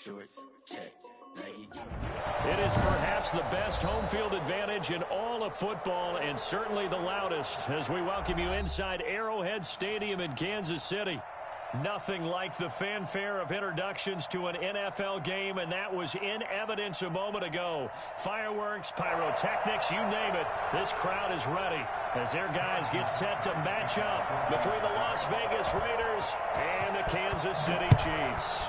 It is perhaps the best home field advantage in all of football, and certainly the loudest, as we welcome you inside Arrowhead Stadium in Kansas City. Nothing like the fanfare of introductions to an NFL game, and that was in evidence a moment ago. Fireworks, pyrotechnics, you name it. This crowd is ready as their guys get set to match up between the Las Vegas Raiders and the Kansas City Chiefs.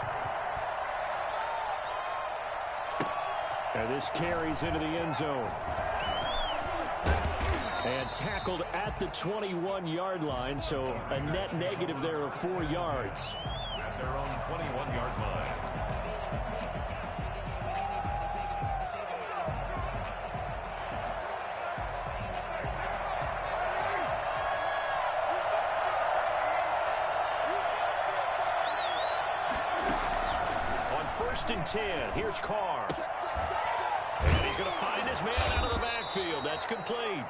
And this carries into the end zone. And tackled at the 21-yard line, so a net negative there of 4 yards. At their own 21-yard line. On 1st and 10, here's Carr. And he's going to find his man out of the backfield. That's complete.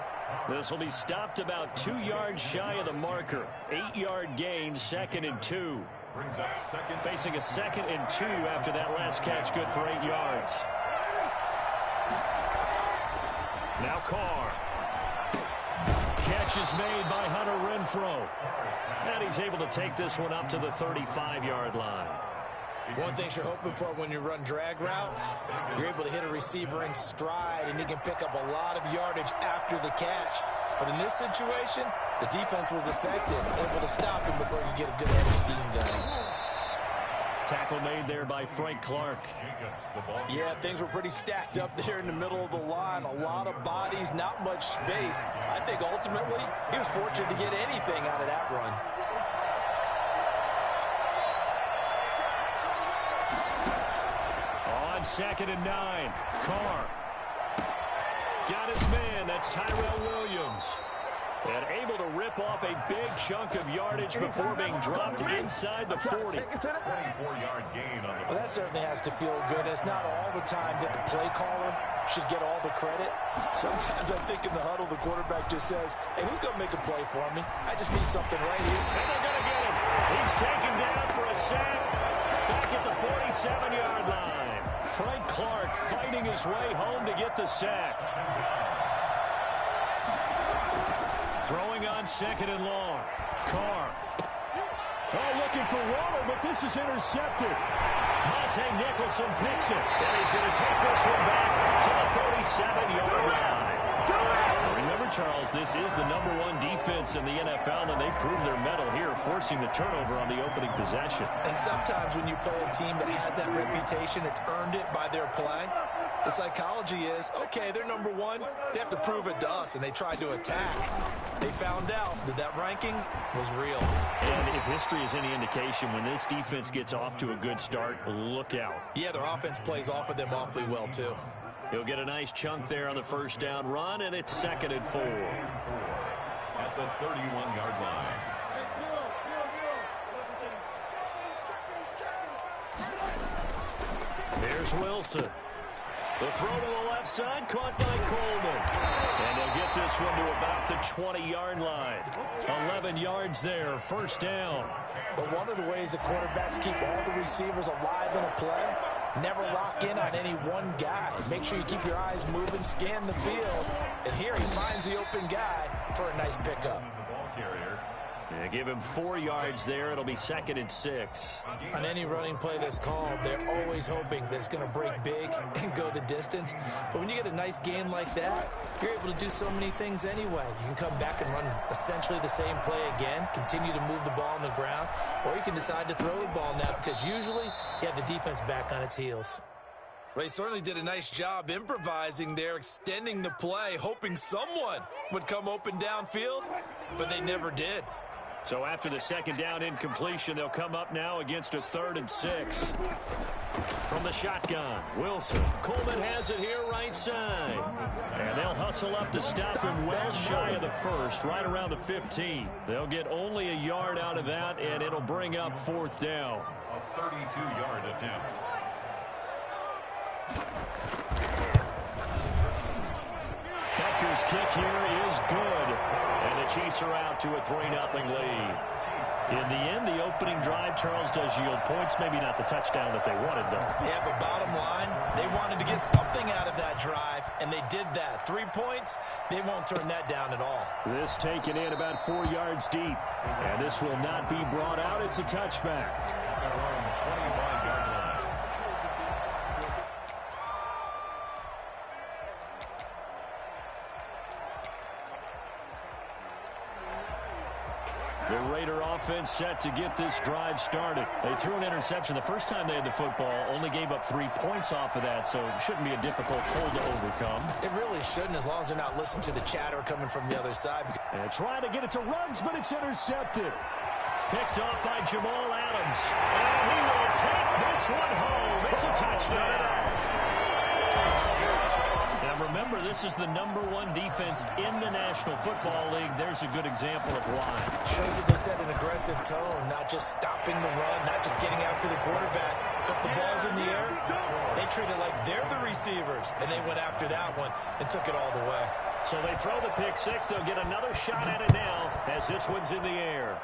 This will be stopped about 2 yards shy of the marker. 8-yard gain, 2nd and 2. Brings up second. Facing a 2nd and 2 after that last catch, good for 8 yards. Now Carr. Catch is made by Hunter Renfrow. And he's able to take this one up to the 35-yard line. One thing you're hoping for when you run drag routes, you're able to hit a receiver in stride, and he can pick up a lot of yardage after the catch. But in this situation, the defense was effective, able to stop him before he could get a good head of steam going. Tackle made there by Frank Clark. Yeah, things were pretty stacked up there in the middle of the line. A lot of bodies, not much space. I think ultimately he was fortunate to get anything out of that run. On 2nd and 9, Carr. Got his man, that's Tyrell Williams. And able to rip off a big chunk of yardage before being dropped inside the 40. 24-yard gain on the Well, that certainly has to feel good. It's not all the time that the play caller should get all the credit. Sometimes I think in the huddle, the quarterback just says, hey, who's going to make a play for me? I just need something right here. And they're going to get him. He's taken down for a sack back at the 47-yard line. Frank Clark fighting his way home to get the sack. Throwing on 2nd and long. Carr. Oh, looking for water, but this is intercepted. Monte Nicholson picks it. And he's going to take this one back to the 37-yard line. Remember, Charles, this is the #1 defense in the NFL, and they proved their mettle here, forcing the turnover on the opening possession. And sometimes when you play a team that has that reputation, it's earned it by their play. The psychology is, okay, they're #1. They have to prove it to us, and they tried to attack. They found out that that ranking was real. And if history is any indication, when this defense gets off to a good start, look out. Yeah, their offense plays off of them awfully well, too. He'll get a nice chunk there on the 1st down run, and it's 2nd and 4. at the 31-yard line. There's Wilson. The throw to the left side, caught by Coleman. And they'll get this one to about the 20-yard line. 11 yards there, 1st down. But one of the ways the quarterbacks keep all the receivers alive in a play, never lock in on any one guy. Make sure you keep your eyes moving, scan the field. And here he finds the open guy for a nice pickup. They give him 4 yards there. It'll be 2nd and 6. On any running play that's called, they're always hoping that it's going to break big and go the distance. But when you get a nice gain like that, you're able to do so many things anyway. You can come back and run essentially the same play again, continue to move the ball on the ground, or you can decide to throw the ball now because usually you have the defense back on its heels. Well, he certainly did a nice job improvising there, extending the play, hoping someone would come open downfield, but they never did. So after the 2nd down incompletion, they'll come up now against a 3rd and 6. From the shotgun, Wilson. Coleman has it here right side. And they'll hustle up to stop him well shy of the 1st, right around the 15. They'll get only a yard out of that, and it'll bring up 4th down. A 32-yard attempt. Becker's kick here is good. And the Chiefs are out to a 3-0 lead. In the end, the opening drive, Charles, does yield points. Maybe not the touchdown that they wanted, though. Yeah, but bottom line, they wanted to get something out of that drive, and they did that. 3 points, they won't turn that down at all. This taken in about 4 yards deep. And this will not be brought out. It's a touchback. Their own 25-yard line. The Raider offense set to get this drive started. They threw an interception the first time they had the football, only gave up 3 points off of that, so it shouldn't be a difficult hole to overcome. It really shouldn't, as long as they're not listening to the chatter coming from the other side. And trying to get it to Ruggs, but it's intercepted. Picked off by Jamal Adams. And he will take this one home. It's a touchdown. Now remember, this is the #1 defense in the National Football League. There's a good example of why. Shows that they set an aggressive tone, not just stopping the run, not just getting after the quarterback, but the ball's in the air. They treat it like they're the receivers, and they went after that one and took it all the way. So they throw the pick six. They'll get another shot at it now as this one's in the air.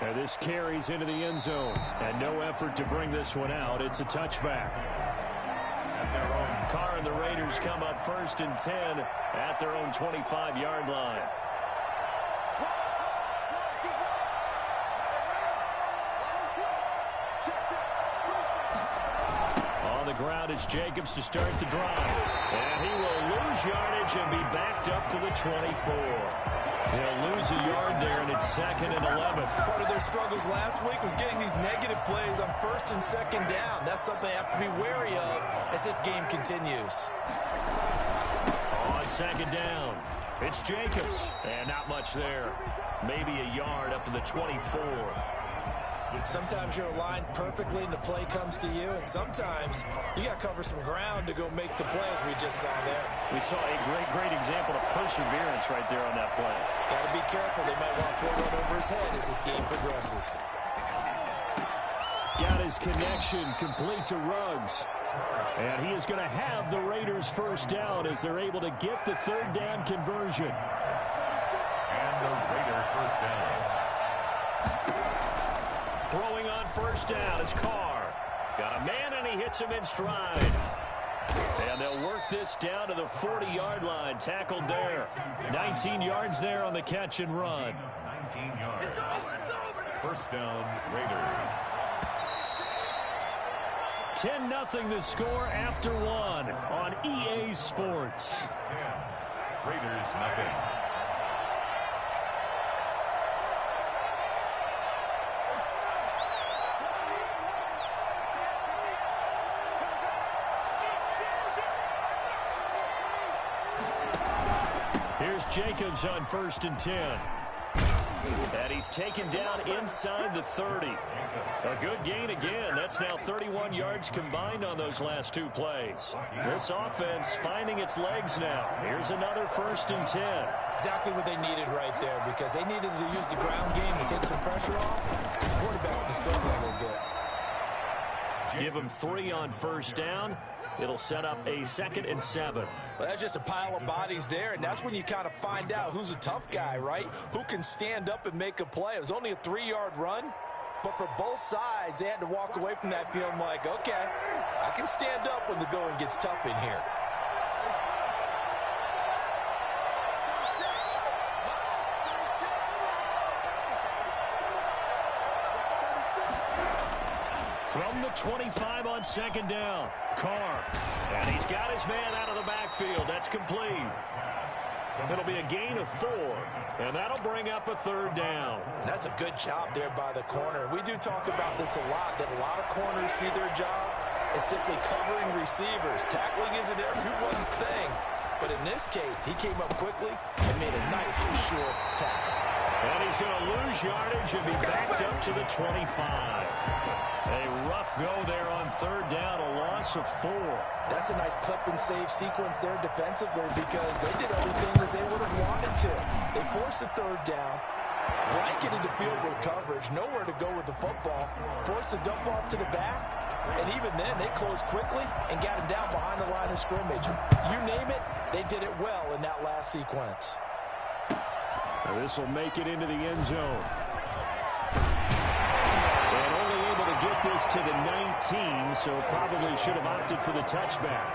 And this carries into the end zone. And no effort to bring this one out. It's a touchback. Carr and the Raiders come up 1st and 10 at their own 25-yard line. On the ground, it's Jacobs to start the drive. And he will lose yardage and be backed up to the 24. They'll lose a yard there, and it's 2nd and 11. Part of their struggles last week was getting these negative plays on 1st and 2nd down. That's something they have to be wary of as this game continues. On 2nd down, it's Jacobs. And not much there. Maybe a yard up to the 24. Sometimes you're aligned perfectly and the play comes to you, and sometimes you got to cover some ground to go make the play, as we just saw there. We saw a great example of perseverance right there on that play. Got to be careful. They might want to throw one over his head as this game progresses. Got his connection complete to Ruggs. And he is going to have the Raiders' first down as they're able to get the 3rd down conversion. And the Raider first down. Throwing on 1st down is Carr. Got a man, and he hits him in stride. And they'll work this down to the 40-yard line. Tackled there. 19 yards there on the catch and run. 19 yards. First down, Raiders. 10-0 the score after 1 on EA Sports. 10. Raiders nothing. Here's Jacobs on 1st and 10. And he's taken down inside the 30. A good gain again. That's now 31 yards combined on those last 2 plays. This offense finding its legs now. Here's another 1st and 10. Exactly what they needed right there, because they needed to use the ground game to take some pressure off. The quarterback's been struggling a little bit. Give him 3 on 1st down. It'll set up a 2nd and 7. Well, that's just a pile of bodies there, and that's when you kind of find out who's a tough guy, right? Who can stand up and make a play. It was only a 3-yard run, but for both sides, they had to walk away from that feeling like, okay, I can stand up when the going gets tough in here. From the 25 on 2nd down, Carr. And he's got his man out of the backfield. That's complete. It'll be a gain of 4, and that'll bring up a 3rd down. And that's a good job there by the corner. We do talk about this a lot, that a lot of corners see their job as simply covering receivers. Tackling isn't everyone's thing. But in this case, he came up quickly and made a nice, short tackle. And he's going to lose yardage and be backed up to the 25. A rough go there on 3rd down, a loss of 4. That's a nice clip and save sequence there defensively, because they did everything as they would have wanted to. They forced the 3rd down, blanketed the field with coverage, nowhere to go with the football, forced the dump off to the back, and even then they closed quickly and got him down behind the line of scrimmage. You name it, they did it well in that last sequence. This will make it into the end zone. And only able to get this to the 19, so probably should have opted for the touchback.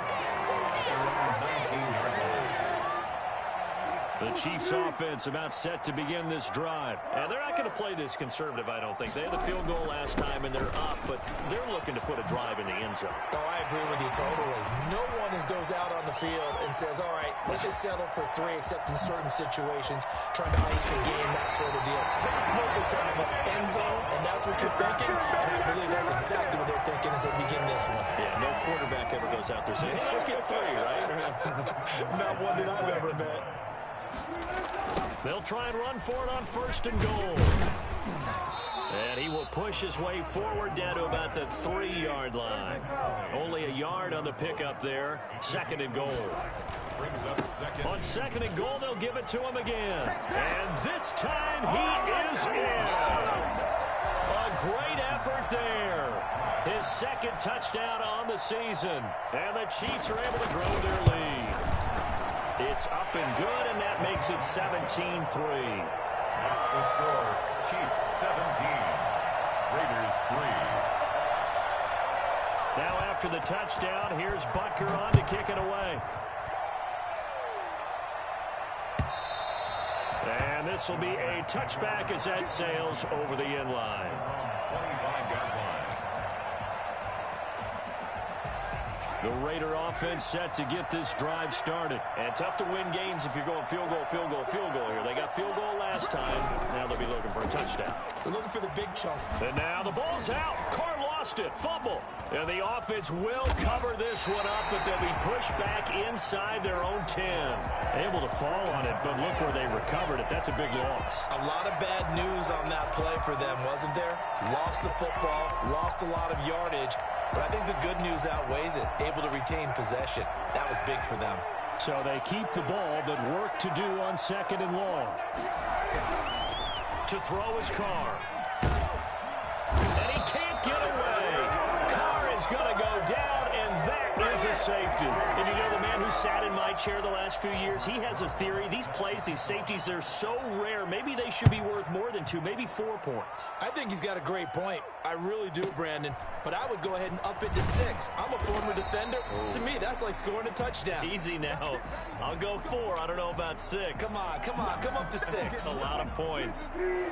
The Chiefs offense about set to begin this drive. And they're not going to play this conservative, I don't think. They had a field goal last time, and they're up, but they're looking to put a drive in the end zone. Oh, I agree with you totally. No one goes out on the field and says, all right, let's just settle for 3, except in certain situations, trying to ice the game, that sort of deal. Most of the time, it's end zone, and that's what you're thinking, and I believe that's exactly what they're thinking as they begin this one. Yeah, no quarterback ever goes out there saying, hey, let's get 3, right? Not one that I've ever met. They'll try and run for it on 1st and goal. And he will push his way forward down to about the 3-yard line. Only a yard on the pickup there. 2nd and goal. On 2nd and goal, they'll give it to him again. And this time he is in. A great effort there. His 2nd touchdown on the season. And the Chiefs are able to grow their lead. It's up and good, and that makes it 17-3. That's the score. Chiefs 17. Raiders 3. Now after the touchdown, here's Butker on to kick it away. And this will be a touchback as that sails over the end line. 25-yard line. The Raider offense set to get this drive started. And tough to win games if you're going field goal, field goal, field goal here. They got field goal last time. Now they'll be looking for a touchdown. They're looking for the big chunk. And now the ball's out. Carr lost it. Fumble. And the offense will cover this one up, but they'll be pushed back inside their own 10. Able to fall on it, but look where they recovered it. That's a big loss. A lot of bad news on that play for them, wasn't there? Lost the football, lost a lot of yardage, but I think the good news outweighs it. Able to retain possession. That was big for them. So they keep the ball, but work to do on 2nd and long. To throw is Carr. And he can't get away. Carr is going to go down, and that is a safety. And you know, the man who sat in my chair the last few years, he has a theory. These plays, these safeties, they're so rare. Maybe they should be worth more than 2, maybe 4 points. I think he's got a great point. I really do, Brandon. But I would go ahead and up it to 6. I'm a former defender. Oh. To me, that's like scoring a touchdown. Easy now. I'll go 4. I don't know about 6. Come on. Come up to 6. A lot of points.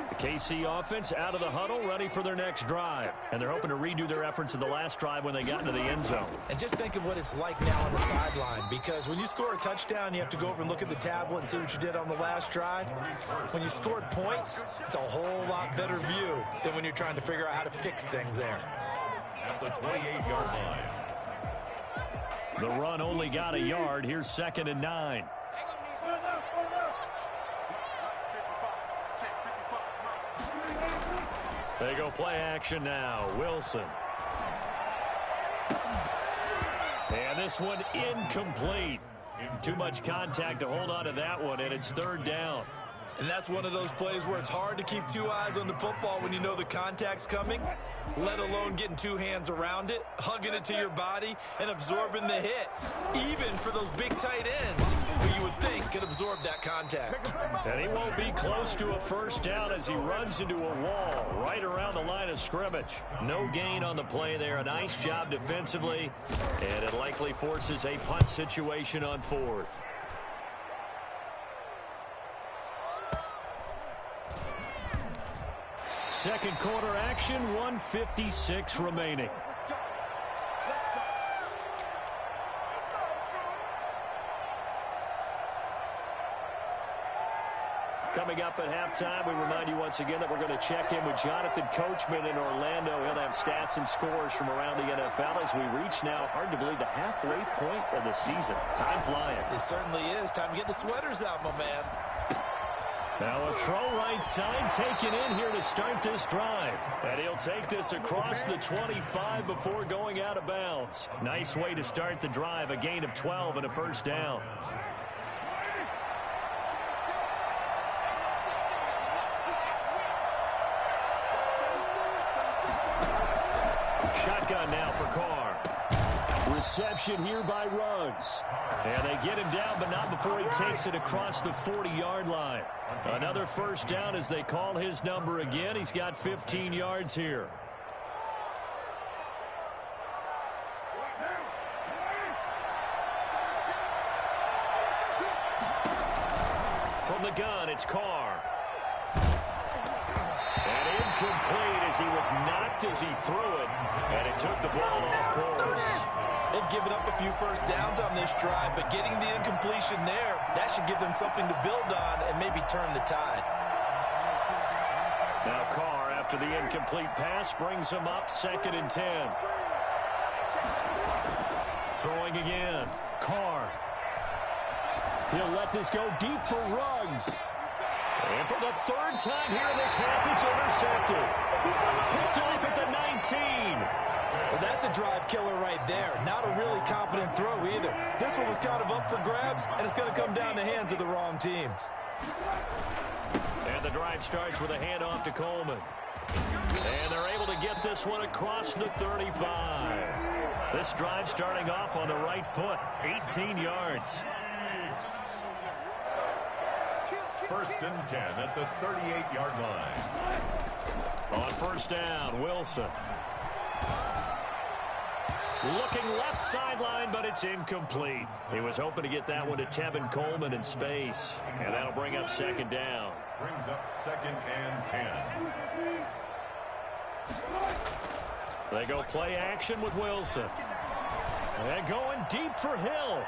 The KC offense out of the huddle, ready for their next drive. And they're hoping to redo their efforts in the last drive when they got into the end zone. And just think of what it's like now on the sideline. Because when you score a touchdown, you have to go over and look at the tablet and see what you did on the last drive. When you scored points, it's a whole lot better view than when you're trying to figure out how to fix things there. At the 28-yard line. The run only got a yard. Here's 2nd and 9. They go play action now. Wilson. And this one incomplete. Too much contact to hold on to that one, and it's 3rd down. And that's one of those plays where it's hard to keep 2 eyes on the football when you know the contact's coming, let alone getting 2 hands around it, hugging it to your body, and absorbing the hit. Even for those big tight ends, who you would think could absorb that contact. And he won't be close to a 1st down as he runs into a wall right around the line of scrimmage. No gain on the play there. A nice job defensively, and it likely forces a punt situation on 4th. Second quarter action, 1:56 remaining. Coming up at halftime, we remind you once again that we're going to check in with Jonathan Coachman in Orlando. He'll have stats and scores from around the NFL as we reach now, hard to believe, the halfway point of the season. Time flying. It certainly is. Time to get the sweaters out, my man. Now a throw right side taken in here to start this drive. And he'll take this across the 25 before going out of bounds. Nice way to start the drive. A gain of 12 and a 1st down. Shotgun now for Carr. Reception here by Ruggs. And they get him down, but not before he takes it across the 40-yard line. Another first down as they call his number again. He's got 15 yards here. From the gun, it's Carr. And incomplete as he was knocked as he threw it. And it took the ball off course. They've given up a few first downs on this drive, but getting the incompletion there, that should give them something to build on and maybe turn the tide. Now Carr, after the incomplete pass, brings him up 2nd and 10. Throwing again. Carr. He'll let this go deep for Ruggs. And for the 3rd time here in this half, it's intercepted. Picked off at the 19. Well, that's a drive killer right there. Not a really confident throw either. This one was kind of up for grabs, and it's going to come down the hands of the wrong team. And the drive starts with a handoff to Coleman. And they're able to get this one across the 35. This drive starting off on the right foot. 18 yards. 1st and 10 at the 38-yard line. On first down, Wilson. Looking left sideline, but it's incomplete. He was hoping to get that one to Tevin Coleman in space. And that'll bring up 2nd down. Brings up 2nd and 10. They go play action with Wilson. And going deep for Hill.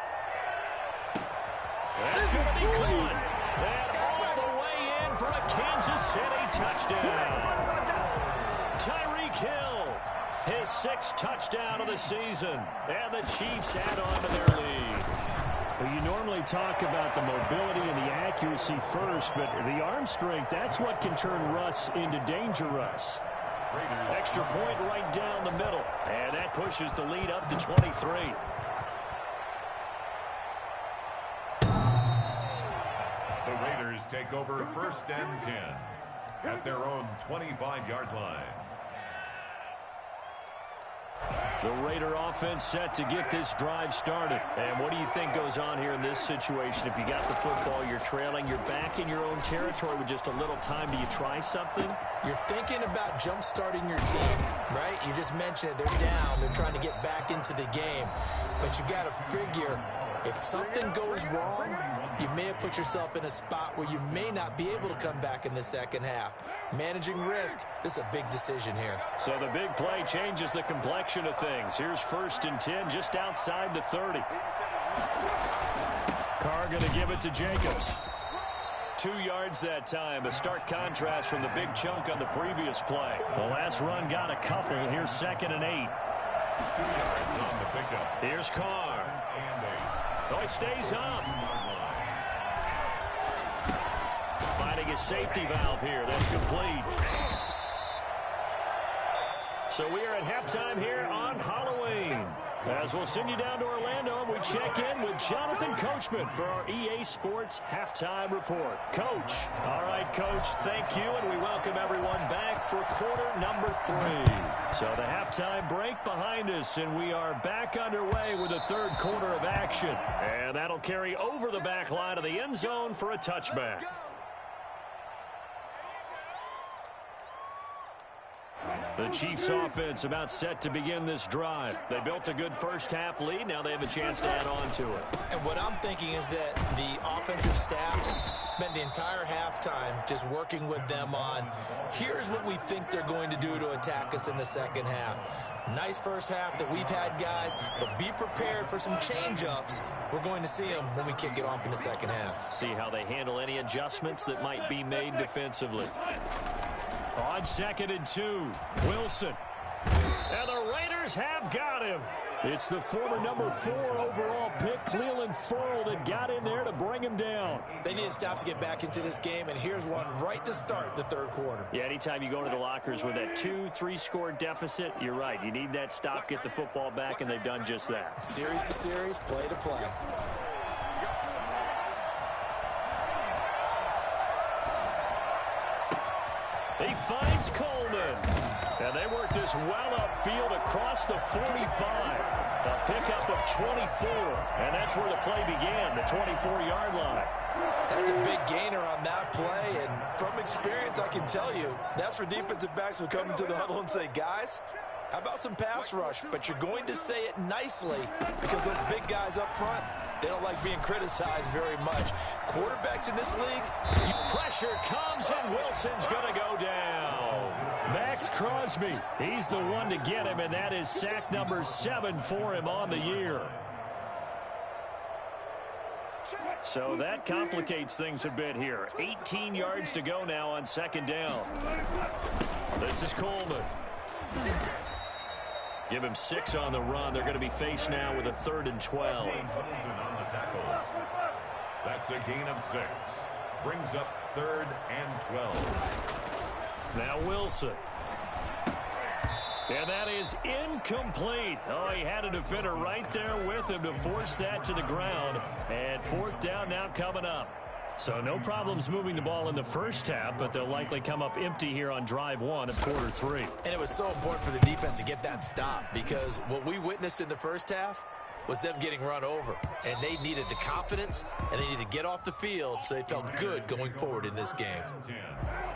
That's going to be caught. And all the way in for a Kansas City touchdown. Tyreek Hill, his 6th touchdown of the season. And the Chiefs add on to their lead. Well, you normally talk about the mobility and the accuracy first, but the arm strength, that's what can turn Russ into Danger Russ. Extra point right down the middle. And that pushes the lead up to 23. The Raiders take over 1st and 10 at their own 25-yard line. The Raider offense set to get this drive started. And what do you think goes on here in this situation? If you got the football, you're trailing, you're back in your own territory with just a little time. Do you try something? You're thinking about jump-starting your team, right? You just mentioned it. They're down. They're trying to get back into the game. But you got to figure, if something goes wrong, you may have put yourself in a spot where you may not be able to come back in the second half. Managing risk, this is a big decision here. So the big play changes the complexion of things. Here's 1st and 10 just outside the 30. Carr going to give it to Jacobs. 2 yards that time. A stark contrast from the big chunk on the previous play. The last run got a couple. Here's 2nd and 8. 2 yards on the pickup. Here's Carr. Oh, he stays up. Finding a safety valve here. That's complete. So we are at halftime here on Halloween. As we'll send you down to Orlando, and we check in with Jonathan Coachman for our EA Sports Halftime Report. Coach. All right, Coach, thank you, and we welcome everyone back for quarter number 3. So the halftime break behind us, and we are back underway with the 3rd quarter of action. And that'll carry over the back line of the end zone for a touchback. The Chiefs offense about set to begin this drive. They built a good first half lead. Now they have a chance to add on to it. And what I'm thinking is that the offensive staff spent the entire halftime just working with them on, here's what we think they're going to do to attack us in the second half. Nice first half that we've had, guys, but be prepared for some change-ups. We're going to see them when we kick it off in the second half. See how they handle any adjustments that might be made defensively. On 2nd and 2, Wilson. And the Raiders have got him. It's the former number 4 overall pick, Cleveland Ferrell, that got in there to bring him down. They need to stop to get back into this game, and here's one right to start the 3rd quarter. Yeah, anytime you go to the lockers with that 2-3 score deficit, you're right. You need that stop, get the football back, and they've done just that. Series to series, play to play. He finds Coleman. And they work this well upfield across the 45. A pickup of 24, and that's where the play began, the 24-yard line. That's a big gainer on that play, and from experience, I can tell you, that's where defensive backs will come into the huddle and say, guys, how about some pass rush? But you're going to say it nicely because those big guys up front, they don't like being criticized very much. Quarterbacks in this league, pressure comes, and Wilson's going to go down. Max Crosby, he's the one to get him, and that is sack number 7 for him on the year. So that complicates things a bit here. 18 yards to go now on second down. This is Coleman. Give him 6 on the run. They're going to be faced now with a 3rd and 12. That's a gain of 6. Brings up 3rd and 12. Now Wilson. And that is incomplete. Oh, he had a defender right there with him to force that to the ground. And 4th down now coming up. So no problems moving the ball in the first half, but they'll likely come up empty here on drive 1 of quarter 3. And it was so important for the defense to get that stop because what we witnessed in the first half was them getting run over. And they needed the confidence, and they needed to get off the field so they felt good going forward in this game.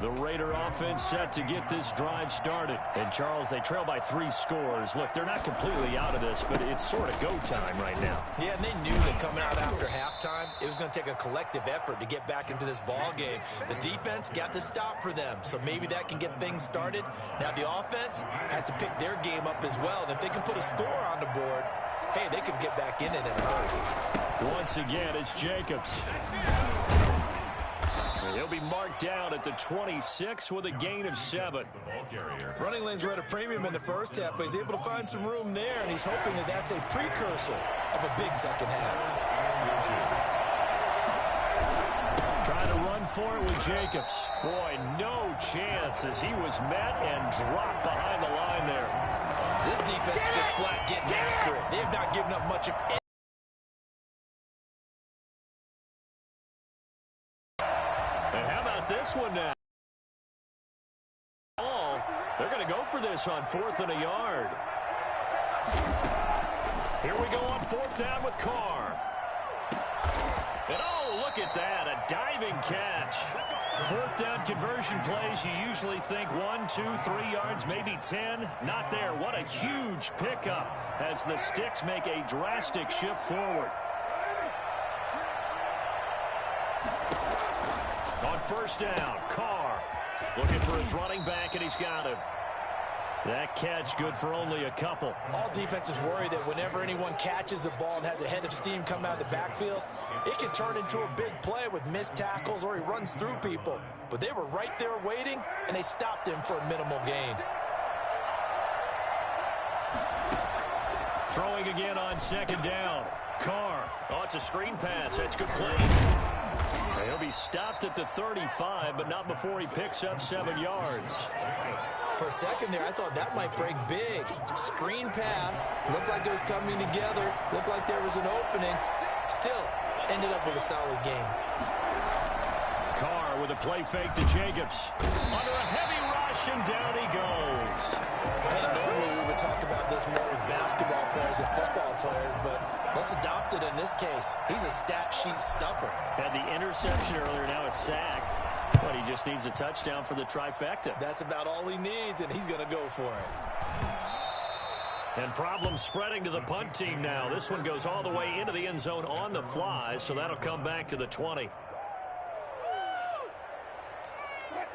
The Raider offense set to get this drive started. And, Charles, they trail by 3 scores. Look, they're not completely out of this, but it's sort of go time right now. Yeah, and they knew that coming out after halftime, it was going to take a collective effort to get back into this ball game. The defense got the stop for them, so maybe that can get things started. Now the offense has to pick their game up as well. And if they can put a score on the board, hey, they can get back in it in a hurry. Once again, it's Jacobs. He'll be marked down at the 26 with a gain of 7. Running lanes were at a premium in the first half, but he's able to find some room there, and he's hoping that that's a precursor of a big second half. Trying to run for it with Jacobs. Boy, no chance as he was met and dropped behind the line there. This defense is just flat getting after it. They have not given up much of anything. And how about this one now? They're going to go for this on 4th and a yard. Here we go on 4th down with Carr. And oh, look at that, a diving catch. 4th down conversion plays, you usually think 1, 2, 3 yards, maybe 10. Not there. What a huge pickup as the Sticks make a drastic shift forward. On 1st down, Carr looking for his running back, and he's got him. That catch good for only a couple. All defenses worry that whenever anyone catches the ball and has a head of steam come out of the backfield, it can turn into a big play with missed tackles or he runs through people. But they were right there waiting, and they stopped him for a minimal gain. Throwing again on 2nd down. Carr. Oh, it's a screen pass. That's good play. He'll be stopped at the 35, but not before he picks up 7 yards. For a second there, I thought that might break big. Screen pass. Looked like it was coming together. Looked like there was an opening. Still, ended up with a solid game. Carr with a play fake to Jacobs. Under a heavy rush, and down he goes. Hey, normally we would talk about this more with basketball players and football players, but let's adopt it in this case. He's a stat sheet stuffer. Had the interception earlier, now a sack. But he just needs a touchdown for the trifecta. That's about all he needs, and he's going to go for it. And problems spreading to the punt team now. This one goes all the way into the end zone on the fly, so that'll come back to the 20.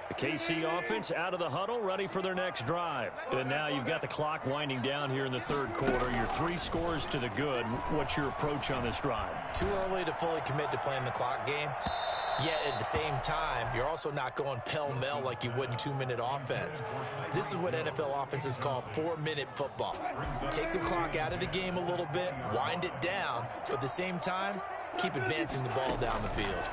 The KC offense out of the huddle, ready for their next drive. And now you've got the clock winding down here in the 3rd quarter. Your 3 scores to the good. What's your approach on this drive? Too early to fully commit to playing the clock game. Yet at the same time, you're also not going pell-mell like you would in 2-minute offense. This is what NFL offenses call 4-minute football. Take the clock out of the game a little bit, wind it down, but at the same time, keep advancing the ball down the field.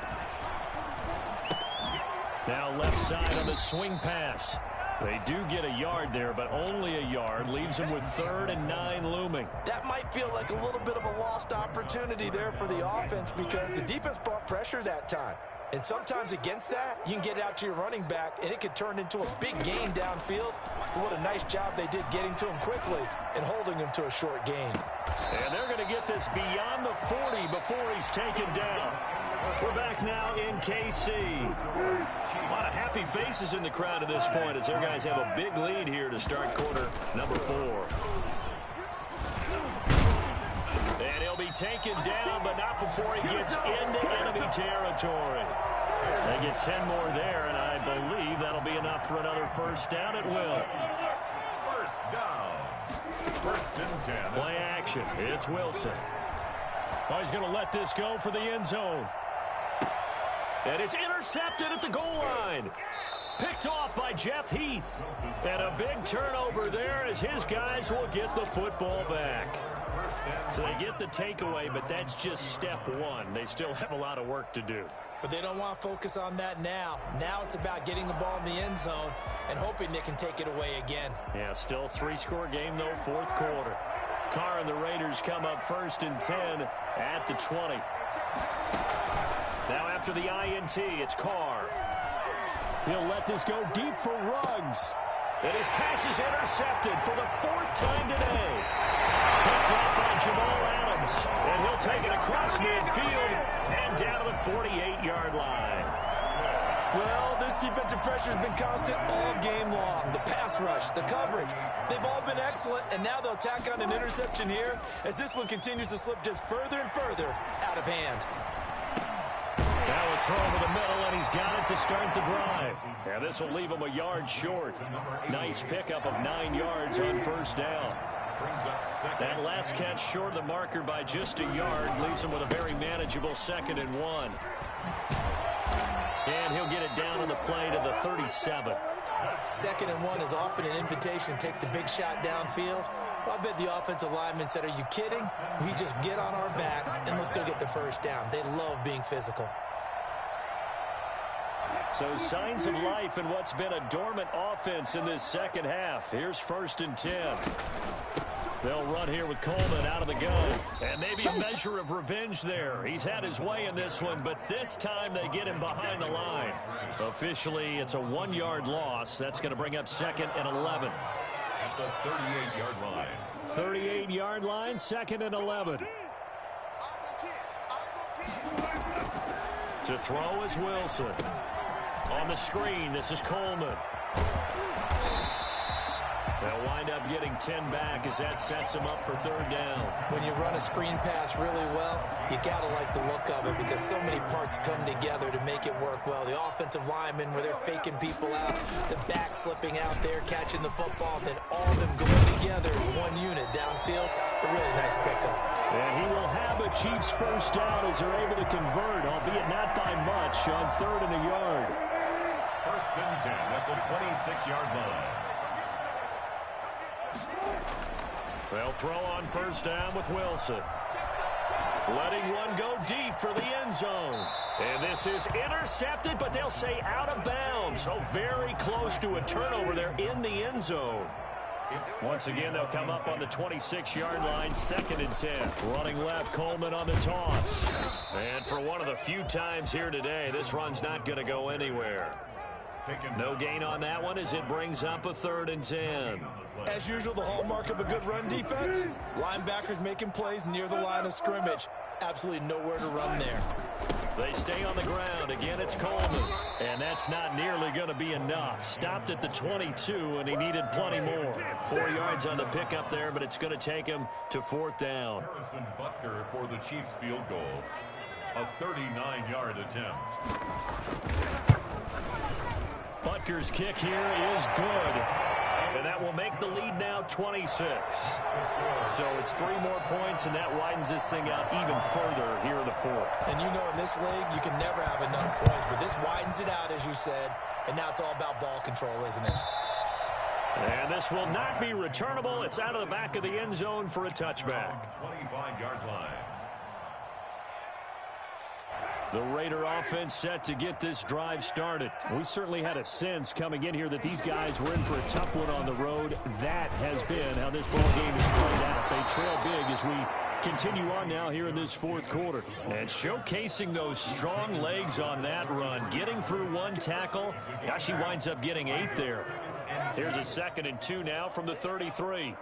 Now left side on the swing pass. They do get a yard there, but only a yard. Leaves them with 3rd and 9 looming. That might feel like a little bit of a lost opportunity there for the offense because the defense brought pressure that time. And sometimes against that, you can get out to your running back, and it could turn into a big gain downfield. But what a nice job they did getting to him quickly and holding him to a short gain. And they're going to get this beyond the 40 before he's taken down. We're back now in KC. A lot of happy faces in the crowd at this point as their guys have a big lead here to start quarter number 4. And he'll be taken down, but not before he gets into enemy territory. They get 10 more there, and I believe that'll be enough for another first down. It will. First down. First and 10. Play action. It's Wilson. Oh, he's going to let this go for the end zone. And it's intercepted at the goal line. Picked off by Jeff Heath. And a big turnover there as his guys will get the football back. So they get the takeaway, but that's just step one. They still have a lot of work to do. But they don't want to focus on that now. Now it's about getting the ball in the end zone and hoping they can take it away again. Yeah, still 3-score game, though, fourth quarter. Carr and the Raiders come up first and 10 at the 20. Now after the INT, it's Carr. He'll let this go deep for Ruggs. And his pass is intercepted for the 4th time today. Picked off by Jamal Adams. And he'll take it across midfield and down to the 48-yard line. Well, this defensive pressure has been constant all game long. The pass rush, the coverage, they've all been excellent, and now they'll tack on an interception here as this one continues to slip just further and further out of hand. Now a throw over the middle, and he's got it to start the drive. Yeah, this will leave him a yard short. Nice pickup of 9 yards on first down. That last catch short of the marker by just a yard leaves him with a very manageable 2nd and 1. And he'll get it down on the play to the 37. 2nd and 1 is often an invitation to take the big shot downfield. Well, I bet the offensive lineman said, are you kidding? We just get on our backs and let's go get the first down. They love being physical. So signs of life in what's been a dormant offense in this second half. Here's 1st and 10. They'll run here with Coleman out of the gun. And maybe a measure of revenge there. He's had his way in this one, but this time they get him behind the line. Officially, it's a 1-yard loss. That's going to bring up 2nd and 11. At the 38-yard line. 38-yard line, 2nd and 11. To throw is Wilson. On the screen, this is Coleman. They'll wind up getting 10 back as that sets him up for 3rd down. When you run a screen pass really well, you got to like the look of it because so many parts come together to make it work well. The offensive linemen, where they're faking people out, the back slipping out there, catching the football, then all of them going together as one unit downfield. A really nice pickup. And he will have a Chiefs first down as they're able to convert, albeit not by much, on 3rd and a yard. 1st and 10 at the 26-yard line. They'll throw on first down with Wilson. Letting one go deep for the end zone. And this is intercepted, but they'll say out of bounds. So very close to a turnover there in the end zone. Once again, they'll come up on the 26-yard line, 2nd and 10. Running left, Coleman on the toss. And for one of the few times here today, this run's not going to go anywhere. No gain on that one as it brings up a 3rd and 10. As usual, the hallmark of a good run defense, linebackers making plays near the line of scrimmage. Absolutely nowhere to run there. They stay on the ground. Again, it's Coleman. And that's not nearly going to be enough. Stopped at the 22, and he needed plenty more. 4 yards on the pickup there, but it's going to take him to 4th down. Harrison Butker for the Chiefs field goal. A 39-yard attempt. Butker's kick here is good. And that will make the lead now 26. So it's 3 more points, and that widens this thing out even further here in the 4th. And you know in this league, you can never have enough points, but this widens it out, as you said, and now it's all about ball control, isn't it? And this will not be returnable. It's out of the back of the end zone for a touchback. 25-yard line. The Raider offense set to get this drive started. We certainly had a sense coming in here that these guys were in for a tough one on the road. That has been how this ball game has played out. They trail big as we Continue on now here in this fourth quarter. And showcasing those strong legs on that run. Getting through one tackle. Now she winds up getting 8 there. Here's a 2nd and 2 now from the 33.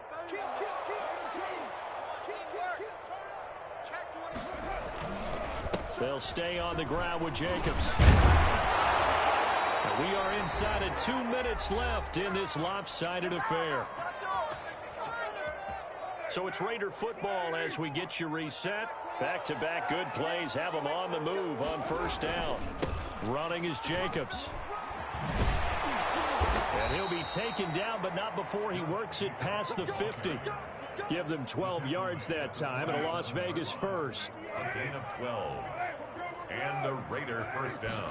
They'll stay on the ground with Jacobs. We are inside of 2 minutes left in this lopsided affair. So it's Raider football as we get you reset. Back-to-back good plays have them on the move on first down. Running is Jacobs. And he'll be taken down, but not before he works it past the 50. Give them 12 yards that time, and a Las Vegas first. A gain of 12. And the Raider first down.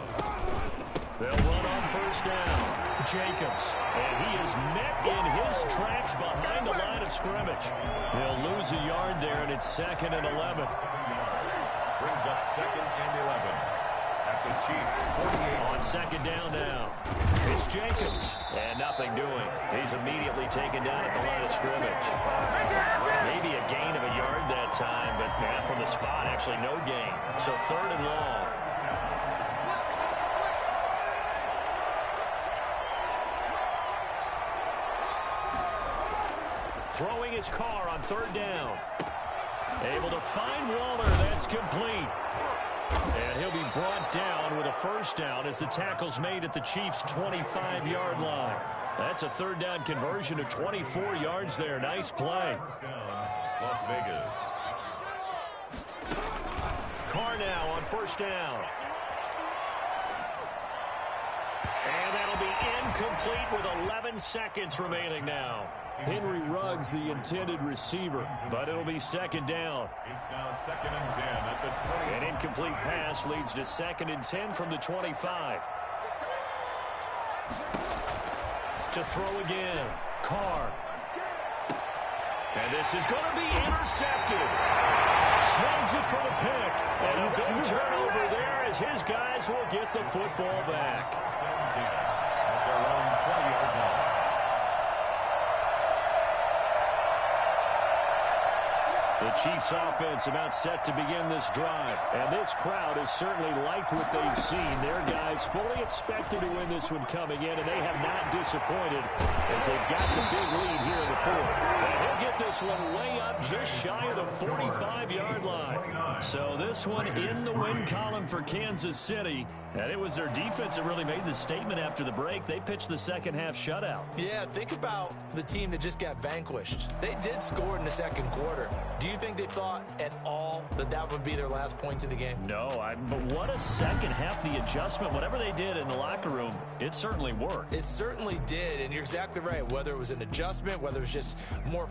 They'll run on first down. Jacobs. And he is met in his tracks behind the line of scrimmage. He'll lose a yard there, and it's 2nd and 11. Brings up 2nd and 11. At the Chiefs, 48. On 2nd down now. It's Jacobs. And nothing doing. He's immediately taken down at the line of scrimmage. Maybe a gain of a yard that time, but from the spot, actually no gain. So 3rd and long. Throwing his car on 3rd down. Able to find Waller. That's complete. And he'll be brought down with a first down as the tackle's made at the Chiefs' 25-yard line. That's a 3rd down conversion of 24 yards there. Nice play. Las Vegas. Carr now on first down. And that'll be incomplete with 11 seconds remaining now. Henry Ruggs, the intended receiver, but it'll be 2nd down. It's now 2nd and 10 at the 20. An incomplete pass leads to 2nd and 10 from the 25. To throw again. Carr. And this is going to be intercepted. Snags it for the pick. And a big turnover there as his guys will get the football back. At their own 20-yard line. The Chiefs offense about set to begin this drive. And this crowd has certainly liked what they've seen. Their guys fully expected to win this one coming in, and they have not disappointed as they've got the big lead here in the 4th. And he'll get this one way up just shy of the 45-yard line. So this one in the win column for Kansas City. And it was their defense that really made the statement after the break. They pitched the second half shutout. Yeah, think about the team that just got vanquished. They did score in the 2nd quarter. Do you think they thought at all that that would be their last points in the game? No, but what a second half, the adjustment, whatever they did in the locker room, it certainly worked. It certainly did, and you're exactly right. Whether it was an adjustment, whether it was just more